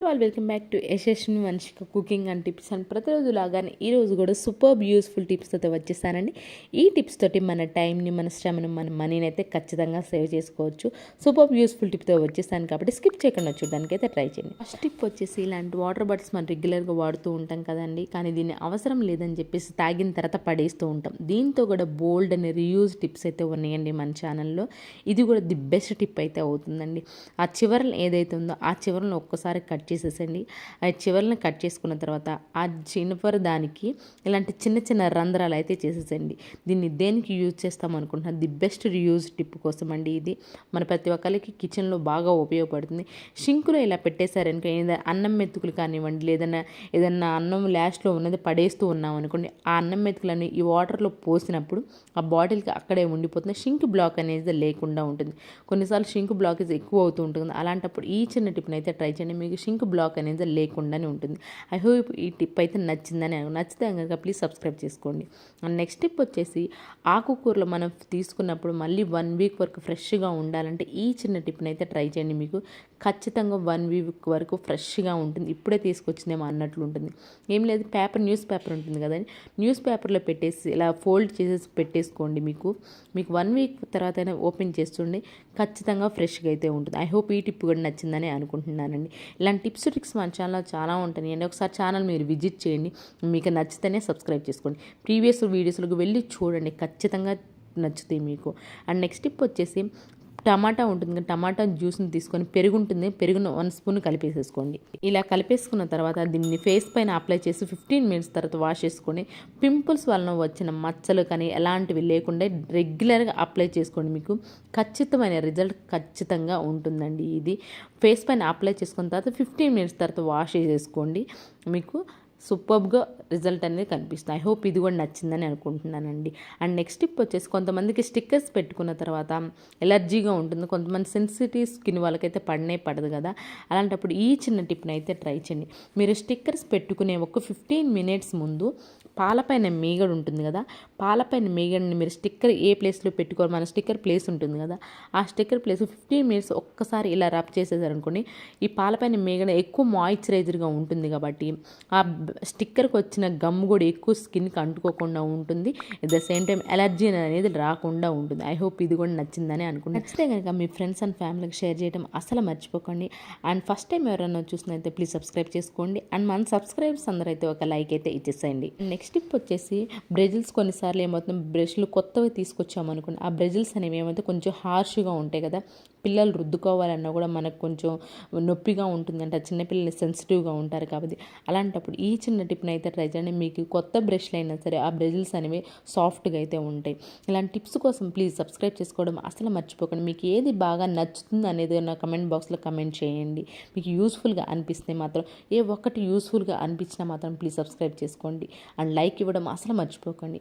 Welcome back to Yashaswini Vamshika cooking and tips and ప్రతిరోజు లాగానే ఈరోజు కూడా సూపర్ యూస్ఫుల్ టిప్స్ అయితే వచ్చేసానండి. ఈ టిప్స్ తోటి మన టైంని, మన శ్రమను, మన మనీని అయితే ఖచ్చితంగా సేవ్ చేసుకోవచ్చు. సూపర్ యూస్ఫుల్ టిప్తో వచ్చేసాను కాబట్టి స్కిప్ చేయకుండా చూడడానికి అయితే ట్రై చేయండి. ఫస్ట్ టిప్ వచ్చేసి ఇలాంటి వాటర్ బాటిల్స్ మనం రెగ్యులర్గా వాడుతూ ఉంటాం కదండి, కానీ దీన్ని అవసరం లేదని చెప్పేసి తాగిన తర్వాత పడేస్తూ ఉంటాం. దీంతో కూడా బోల్డ్ అనే రీయూజ్ టిప్స్ అయితే ఉన్నాయండి మన ఛానల్లో. ఇది కూడా ది బెస్ట్ టిప్ అయితే అవుతుందండి. ఆ చివరలు ఏదైతే ఉందో ఆ చివరలను ఒక్కసారి కట్ చేసేసండి. ఆ చివరిని కట్ చేసుకున్న తర్వాత ఆ చివరి దానికి ఇలాంటి చిన్న చిన్న రంధ్రాలు అయితే చేసేసండి. దీన్ని దేనికి యూజ్ చేస్తాం అనుకుంటున్నాను, ది బెస్ట్ రియూజ్ టిప్ కోసం అండి. ఇది మన ప్రతి ఒక్కరికి కిచెన్లో బాగా ఉపయోగపడుతుంది. షింకులో ఇలా పెట్టేశారనుకో, ఏదైనా అన్నం మెతుకులు కానివ్వండి, ఏదన్నా అన్నం లాస్ట్లో ఉన్నది పడేస్తూ ఉన్నాం అనుకోండి, ఆ అన్నం మెతుకులని ఈ వాటర్లో పోసినప్పుడు ఆ బాటిల్కి అక్కడే ఉండిపోతుంది. షింక్ బ్లాక్ అనేది లేకుండా ఉంటుంది. కొన్నిసార్లు షింక్ బ్లాకేజ్ ఎక్కువ అవుతూ ఉంటుంది. అలాంటప్పుడు ఈ చిన్న టిప్ని అయితే ట్రై చేయండి. మీకు షింక్ బ్లాక్ అనేది లేకుండానే ఉంటుంది. ఐ హోప్ ఈ టిప్ అయితే నచ్చిందని. నచ్చితే కనుక ప్లీజ్ సబ్స్క్రైబ్ చేసుకోండి. నెక్స్ట్ టిప్ వచ్చేసి ఆకుకూరలు మనం తీసుకున్నప్పుడు మళ్ళీ 1 వీక్ వరకు ఫ్రెష్గా ఉండాలంటే ఈ చిన్న టిప్ని అయితే ట్రై చేయండి. మీకు ఖచ్చితంగా 1 వీక్ వరకు ఫ్రెష్గా ఉంటుంది. ఇప్పుడే తీసుకొచ్చిందేమో అన్నట్లు ఉంటుంది. ఏం లేదు, న్యూస్ పేపర్ ఉంటుంది కదండి, న్యూస్ పేపర్లో పెట్టేసి ఇలా ఫోల్డ్ చేసేసి పెట్టేసుకోండి. మీకు 1 వీక్ తర్వాత అయినా ఓపెన్ చేస్తుండే ఖచ్చితంగా ఫ్రెష్గా అయితే ఉంటుంది. ఐ హోప్ ఈ టిప్ కూడా నచ్చిందని అనుకుంటున్నానండి. ఇలాంటి టిప్స్ ట్రిక్స్ మన ఛానల్లో చాలా ఉంటాయి అండి. ఒకసారి ఛానల్ మీరు విజిట్ చేయండి. మీకు నచ్చితేనే సబ్స్క్రైబ్ చేసుకోండి. ప్రీవియస్ వీడియోస్లోకి వెళ్ళి చూడండి, ఖచ్చితంగా నచ్చుతాయి మీకు. అండ్ నెక్స్ట్ టిప్ వచ్చేసి టమాటా ఉంటుంది కదా, టమాటా జ్యూస్ని తీసుకొని పెరుగును 1 స్పూన్ కలిపేసేసుకోండి. ఇలా కలిపేసుకున్న తర్వాత దీన్ని ఫేస్ పైన అప్లై చేసి 15 మినిట్స్ తర్వాత వాష్ చేసుకొని పింపుల్స్ వలన వచ్చిన మచ్చలు కానీ ఎలాంటివి లేకుండా రెగ్యులర్గా అప్లై చేసుకోండి. మీకు ఖచ్చితమైన రిజల్ట్ ఖచ్చితంగా ఉంటుందండి. ఇది ఫేస్ పైన అప్లై చేసుకున్న తర్వాత 15 మినిట్స్ తర్వాత వాష్ చేసేసుకోండి. మీకు సూపర్గా రిజల్ట్ అనేది కనిపిస్తుంది. ఐ హోప్ ఇది కూడా నచ్చిందని అనుకుంటున్నానండి. అండ్ నెక్స్ట్ టిప్ వచ్చేసి కొంతమందికి స్టిక్కర్స్ పెట్టుకున్న తర్వాత ఎలర్జీగా ఉంటుంది. కొంతమంది సెన్సిటివ్ స్కిన్ వాళ్ళకైతే పడదు కదా, అలాంటప్పుడు ఈ చిన్న టిప్ని అయితే ట్రై చేయండి. మీరు స్టిక్కర్స్ పెట్టుకునే ఒక 15 మినిట్స్ ముందు పాలపైన మీగడ ఉంటుంది కదా, పాలపైన మీగడని మీరు స్టిక్కర్ ఏ ప్లేస్లో పెట్టుకోవాలి, మన స్టిక్కర్ ప్లేస్ ఉంటుంది కదా, ఆ స్టిక్కర్ ప్లేస్ 15 మినిట్స్ ఒక్కసారి ఇలా రబ్ చేసేసారనుకోండి, ఈ పాలపైన మీగడ ఎక్కువ మాయిశ్చరైజర్గా ఉంటుంది కాబట్టి ఆ స్టిక్కర్కి వచ్చిన గమ్ కూడా ఎక్కువ స్కిన్కి అంటుకోకుండా ఉంటుంది. At the same time allergy అనేది రాకుండా ఉంటుంది. ఐ హోప్ ఇది కూడా నచ్చిందని అనుకుంటున్నాను. నచ్చితే కనుక మీ ఫ్రెండ్స్ అండ్ ఫ్యామిలీకి షేర్ చేయడం అసలు మర్చిపోకండి. అండ్ ఫస్ట్ టైం ఎవరైనా చూసినైతే ప్లీజ్ సబ్స్క్రైబ్ చేసుకోండి. అండ్ మన సబ్స్క్రైబర్స్ అందరూ అయితే ఒక లైక్ అయితే ఇచ్చేసేయండి. నెక్స్ట్ టిప్ వచ్చేసి బ్రెజిల్స్. కొన్నిసార్లు ఏమవుతుంది, బ్రష్లు కొత్తవి తీసుకొచ్చామనుకోండి, ఆ బ్రెజిల్స్ అనేవి ఏమైతే కొంచెం హార్ష్గా ఉంటాయి కదా, పిల్లలు రుద్దుకోవాలన్నా కూడా మనకు కొంచెం నొప్పిగా ఉంటుందంట. చిన్నపిల్లలు సెన్సిటివ్గా ఉంటారు కాబట్టి అలాంటప్పుడు ఈ చిన్న టిప్ని అయితే ట్రై చేయండి. మీకు కొత్త బ్రష్లు అయినా సరే ఆ బ్రెజిల్స్ అనేవి సాఫ్ట్గా అయితే ఉంటాయి. ఇలాంటి టిప్స్ కోసం ప్లీజ్ సబ్స్క్రైబ్ చేసుకోవడం అసలు మర్చిపోకండి. మీకు ఏది బాగా నచ్చుతుంది అనేది నా కమెంట్ బాక్స్లో కమెంట్ చేయండి. మీకు యూస్ఫుల్గా అనిపిస్తే మాత్రం, ఏ ఒక్కటి యూస్ఫుల్గా అనిపించినా మాత్రం ప్లీజ్ సబ్స్క్రైబ్ చేసుకోండి. అండ్ లైక్ ఇవ్వడం అసలు మర్చిపోకండి.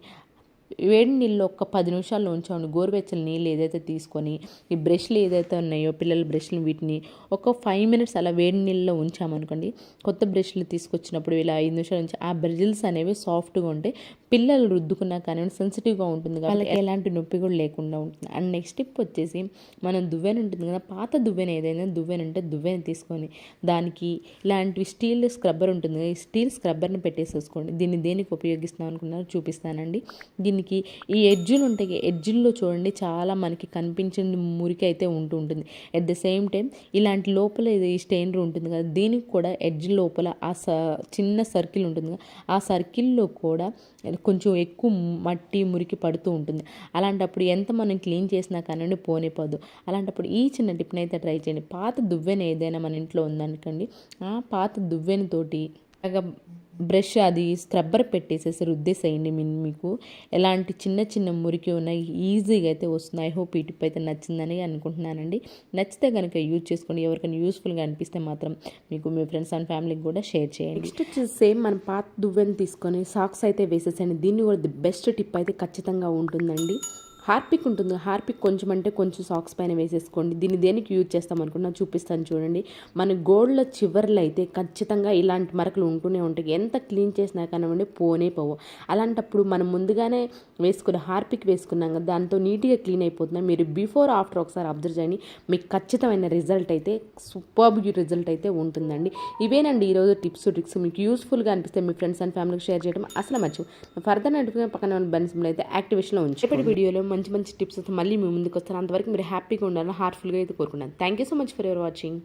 వేడి నీళ్ళు ఒక 10 నిమిషాలు ఉంచామండి. గోరువెచ్చని నీళ్ళు ఏదైతే తీసుకొని ఈ బ్రష్లు ఏదైతే ఉన్నాయో పిల్లల బ్రష్లు, వీటిని ఒక 5 మినిట్స్ అలా వేడి నీళ్ళలో ఉంచామనుకోండి, కొత్త బ్రష్లు తీసుకొచ్చినప్పుడు ఇలా 5 నిమిషాల నుంచి ఆ బ్రజిల్స్ అనేవి సాఫ్ట్గా ఉంటాయి. పిల్లలు రుద్దుకున్నా కానీ సెన్సిటివ్గా ఉంటుంది, వాళ్ళకి ఎలాంటి నొప్పి కూడా లేకుండా ఉంటుంది. అండ్ నెక్స్ట్ టిప్ వచ్చేసి మనం దువ్వెన ఉంటుంది కదా, పాత దువ్వెన ఏదైనా దువ్వెన ఉంటే దువ్వెన తీసుకొని దానికి ఇలాంటివి స్టీల్ స్క్రబ్బర్ ఉంటుంది కదా, ఈ స్టీల్ స్క్రబ్బర్ని పెట్టేసేసుకోండి. దీన్ని దేనికి ఉపయోగిస్తాం అనుకున్నారో చూపిస్తానండి. దీనికి ఈ ఎడ్జులు ఉంటాయి, ఎడ్జుల్లో చూడండి చాలా మనకి కనిపించిన మురికి అయితే ఉంటుంది. ఎట్ ద సేమ్ టైం ఇలాంటి లోపల ఈ స్టెయినర్ ఉంటుంది కదా, దీనికి కూడా ఎడ్జ్ లోపల ఆ చిన్న సర్కిల్ ఉంటుంది కదా, ఆ సర్కిల్లో కూడా కొంచెం ఎక్కువ మట్టి మురికి పడుతూ ఉంటుంది. అలాంటప్పుడు ఎంత మనం క్లీన్ చేసినా కానీ పోనిపోదు. అలాంటప్పుడు ఈ చిన్న టిప్ని అయితే ట్రై చేయండి. పాత దువ్వెన ఏదైనా మన ఇంట్లో ఉందనుకోండి, ఆ పాత దువ్వెనతోటి బ్రష్ అది స్క్రబ్బర్ పెట్టేసేసి రుద్దేసేయండి. మీకు ఎలాంటి చిన్న మురికి ఉన్నాయి ఈజీగా అయితే వస్తుంది. ఐ హోప్ ఈ టిప్ అయితే నచ్చిందని అనుకుంటున్నానండి. నచ్చితే కనుక యూజ్ చేసుకోండి. ఎవరికైనా యూస్ఫుల్గా అనిపిస్తే మాత్రం మీకు మీ ఫ్రెండ్స్ అండ్ ఫ్యామిలీకి కూడా షేర్ చేయండి. నెక్స్ట్ వచ్చేసి సేమ్ మన పాత దువ్వెని తీసుకొని సాక్స్ అయితే వేసేసేయండి. దీన్ని కూడా ది బెస్ట్ టిప్ అయితే ఖచ్చితంగా ఉంటుందండి. హార్పిక్ ఉంటుంది, హార్పిక్ కొంచెం అంటే కొంచెం సాక్స్ పైన వేసేసుకోండి. దీన్ని దేనికి యూజ్ చేస్తాం అనుకున్నా చూపిస్తాను చూడండి. మన గోళ్ళ చివర్లో అయితే ఖచ్చితంగా ఇలాంటి మరకలు ఉంటూనే ఉంటాయి. ఎంత క్లీన్ చేసినా కానివ్వండి పోనే పోవు. అలాంటప్పుడు మనం ముందుగానే వేసుకున్న హార్పిక్ వేసుకున్నాం కదా, దాంతో నీట్గా క్లీన్ అయిపోతున్నాయి. మీరు బిఫోర్ ఆఫ్టర్ ఒకసారి అబ్జర్వ్ చేయండి, మీకు ఖచ్చితమైన రిజల్ట్ అయితే సూపర్బ్ రిజల్ట్ అయితే ఉంటుందండి. ఇవేనండి ఈరోజు టిప్స్ ట్రిక్స్. మీకు యూస్ఫుల్గా అనిపిస్తే మీ ఫ్రెండ్స్ అండ్ ఫ్యామిలీకి షేర్ చేయడం అసలు మర్చిపో. ఫర్దర్ నోటిఫికేషన్ పక్కన బెల్ అయితే యాక్టివేషన్లో ఉంచి ఇప్పటి వీడియోలో మంచి మంచి టిప్స్ మళ్ళీ మీ ముందుకు వస్తాను. అంతవరకు మీరు హ్యాపీగా ఉండాలని హార్ట్ఫుల్గా అయితే కోరుకున్నాను. Thank you so much for your watching.